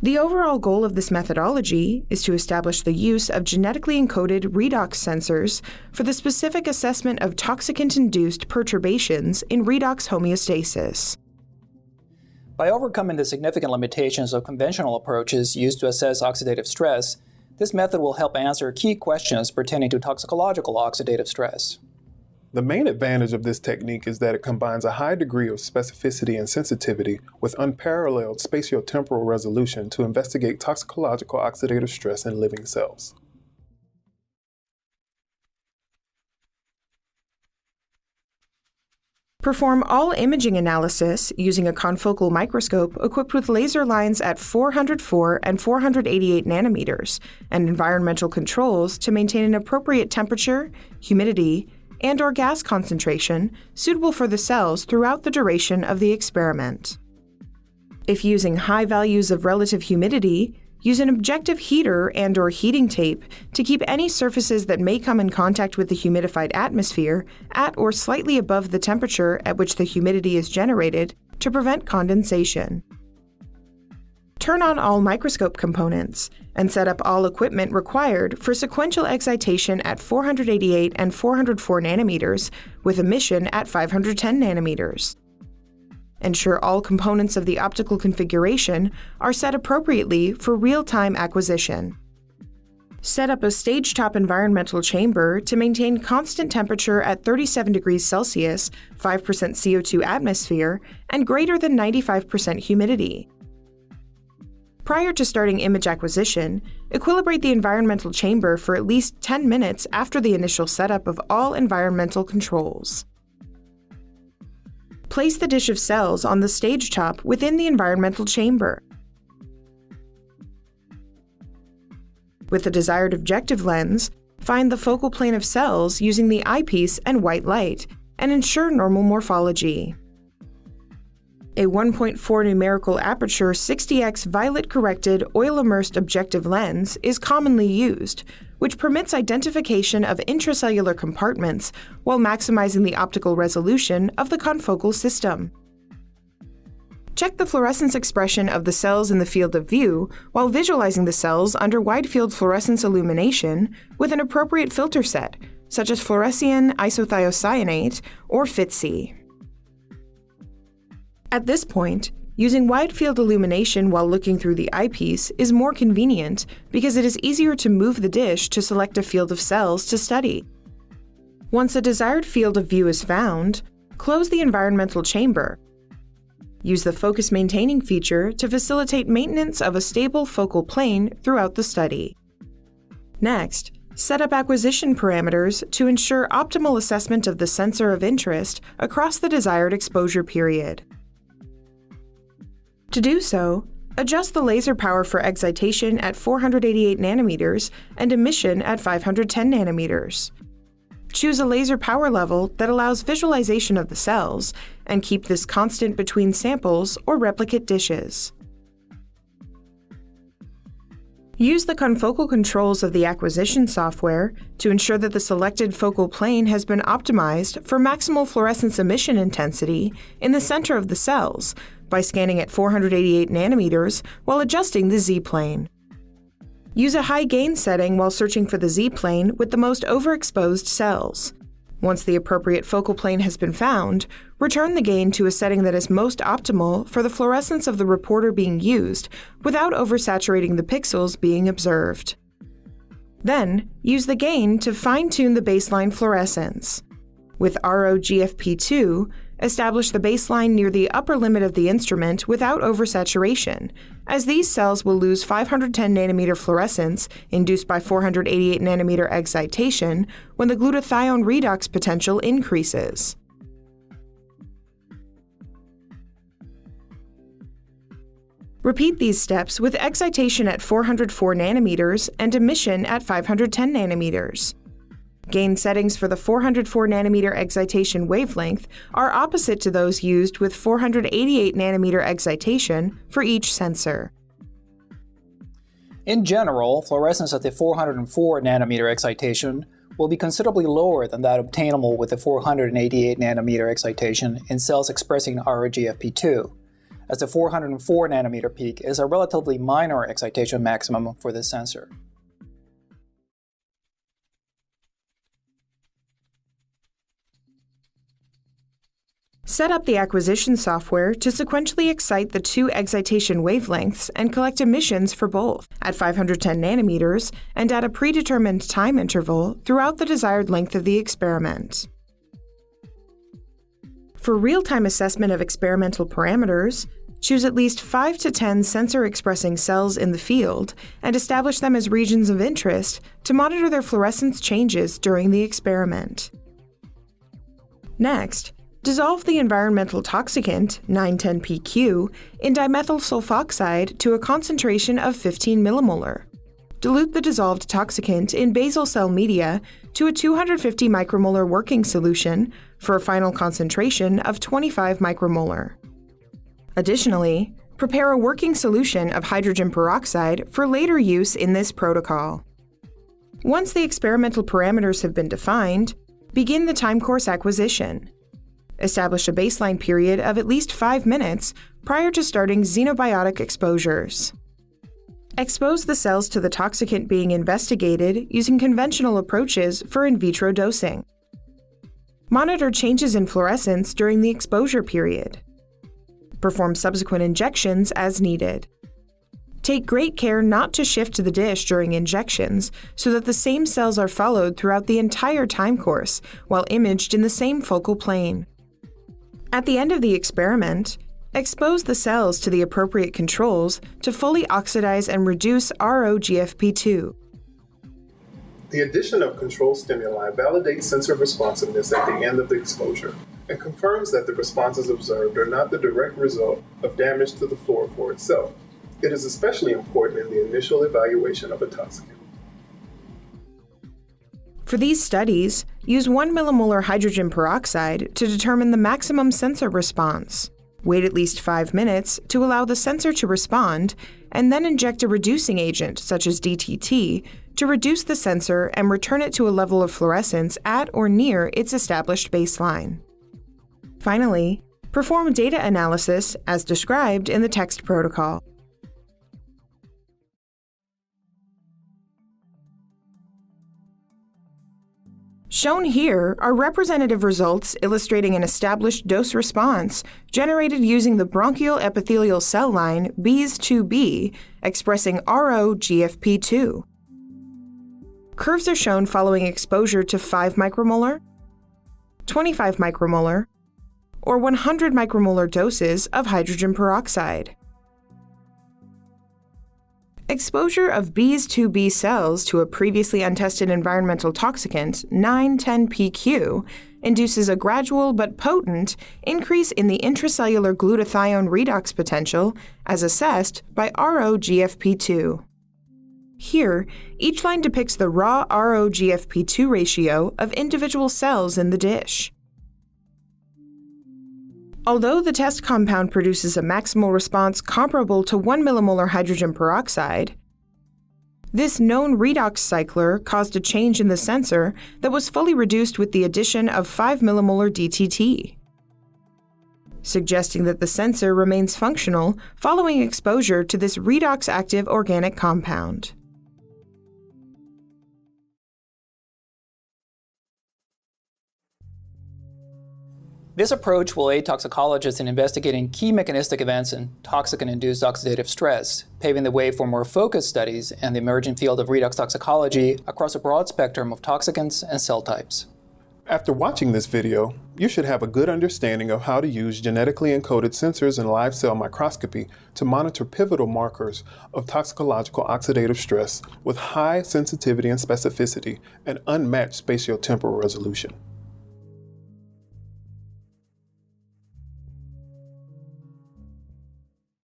The overall goal of this methodology is to establish the use of genetically encoded redox sensors for the specific assessment of toxicant-induced perturbations in redox homeostasis. By overcoming the significant limitations of conventional approaches used to assess oxidative stress, this method will help answer key questions pertaining to toxicological oxidative stress. The main advantage of this technique is that it combines a high degree of specificity and sensitivity with unparalleled spatiotemporal resolution to investigate toxicological oxidative stress in living cells. Perform all imaging analysis using a confocal microscope equipped with laser lines at 404 and 488 nanometers and environmental controls to maintain an appropriate temperature, humidity, and/or gas concentration suitable for the cells throughout the duration of the experiment. If using high values of relative humidity, use an objective heater and/or heating tape to keep any surfaces that may come in contact with the humidified atmosphere at or slightly above the temperature at which the humidity is generated to prevent condensation. Turn on all microscope components and set up all equipment required for sequential excitation at 488 and 404 nanometers with emission at 510 nanometers. Ensure all components of the optical configuration are set appropriately for real-time acquisition. Set up a stage-top environmental chamber to maintain constant temperature at 37 degrees Celsius, 5% CO2 atmosphere, and greater than 95% humidity. Prior to starting image acquisition, equilibrate the environmental chamber for at least 10 minutes after the initial setup of all environmental controls. Place the dish of cells on the stage top within the environmental chamber. With the desired objective lens, find the focal plane of cells using the eyepiece and white light, and ensure normal morphology. A 1.4 numerical aperture 60x violet-corrected oil-immersed objective lens is commonly used, which permits identification of intracellular compartments while maximizing the optical resolution of the confocal system. Check the fluorescence expression of the cells in the field of view while visualizing the cells under wide-field fluorescence illumination with an appropriate filter set, such as fluorescein isothiocyanate or FITC. At this point, using wide-field illumination while looking through the eyepiece is more convenient because it is easier to move the dish to select a field of cells to study. Once a desired field of view is found, close the environmental chamber. Use the focus maintaining feature to facilitate maintenance of a stable focal plane throughout the study. Next, set up acquisition parameters to ensure optimal assessment of the sensor of interest across the desired exposure period. To do so, adjust the laser power for excitation at 488 nanometers and emission at 510 nanometers. Choose a laser power level that allows visualization of the cells, and keep this constant between samples or replicate dishes. Use the confocal controls of the acquisition software to ensure that the selected focal plane has been optimized for maximal fluorescence emission intensity in the center of the cells by scanning at 488 nanometers while adjusting the Z-plane. Use a high gain setting while searching for the Z-plane with the most overexposed cells. Once the appropriate focal plane has been found, return the gain to a setting that is most optimal for the fluorescence of the reporter being used without oversaturating the pixels being observed. Then, use the gain to fine-tune the baseline fluorescence. With ROGFP2, establish the baseline near the upper limit of the instrument without oversaturation, as these cells will lose 510 nanometer fluorescence induced by 488 nanometer excitation when the glutathione redox potential increases. Repeat these steps with excitation at 404 nanometers and emission at 510 nanometers. Gain settings for the 404 nanometer excitation wavelength are opposite to those used with 488 nanometer excitation for each sensor. In general, fluorescence at the 404 nanometer excitation will be considerably lower than that obtainable with the 488 nanometer excitation in cells expressing ROGFP2. as the 404 nanometer peak is a relatively minor excitation maximum for this sensor. Set up the acquisition software to sequentially excite the two excitation wavelengths and collect emissions for both at 510 nanometers and at a predetermined time interval throughout the desired length of the experiment. For real-time assessment of experimental parameters, choose at least 5 to 10 sensor-expressing cells in the field and establish them as regions of interest to monitor their fluorescence changes during the experiment. Next, dissolve the environmental toxicant, 910PQ, in dimethyl sulfoxide to a concentration of 15 millimolar. Dilute the dissolved toxicant in basal cell media to a 250 micromolar working solution for a final concentration of 25 micromolar. Additionally, prepare a working solution of hydrogen peroxide for later use in this protocol. Once the experimental parameters have been defined, begin the time course acquisition. Establish a baseline period of at least 5 minutes prior to starting xenobiotic exposures. Expose the cells to the toxicant being investigated using conventional approaches for in vitro dosing. Monitor changes in fluorescence during the exposure period. Perform subsequent injections as needed. Take great care not to shift the dish during injections so that the same cells are followed throughout the entire time course while imaged in the same focal plane. At the end of the experiment, expose the cells to the appropriate controls to fully oxidize and reduce RO-GFP2. The addition of control stimuli validates sensor responsiveness at the end of the exposure and confirms that the responses observed are not the direct result of damage to the fluorophore itself. It is especially important in the initial evaluation of a toxicant. For these studies, use 1 millimolar hydrogen peroxide to determine the maximum sensor response. Wait at least 5 minutes to allow the sensor to respond, and then inject a reducing agent, such as DTT, to reduce the sensor and return it to a level of fluorescence at or near its established baseline. Finally, perform data analysis as described in the text protocol. Shown here are representative results illustrating an established dose response generated using the bronchial epithelial cell line BEES2B expressing RO-GFP2. Curves are shown following exposure to 5 micromolar, 25 micromolar, or 100 micromolar doses of hydrogen peroxide. Exposure of BEES2B cells to a previously untested environmental toxicant, 910PQ, induces a gradual but potent increase in the intracellular glutathione redox potential as assessed by RO-GFP2. Here, each line depicts the raw RO-GFP2 ratio of individual cells in the dish. Although the test compound produces a maximal response comparable to 1 millimolar hydrogen peroxide, this known redox cycler caused a change in the sensor that was fully reduced with the addition of 5 millimolar DTT, suggesting that the sensor remains functional following exposure to this redox-active organic compound. This approach will aid toxicologists in investigating key mechanistic events in toxicant-induced oxidative stress, paving the way for more focused studies in the emerging field of redox toxicology across a broad spectrum of toxicants and cell types. After watching this video, you should have a good understanding of how to use genetically encoded sensors in live cell microscopy to monitor pivotal markers of toxicological oxidative stress with high sensitivity and specificity and unmatched spatiotemporal resolution.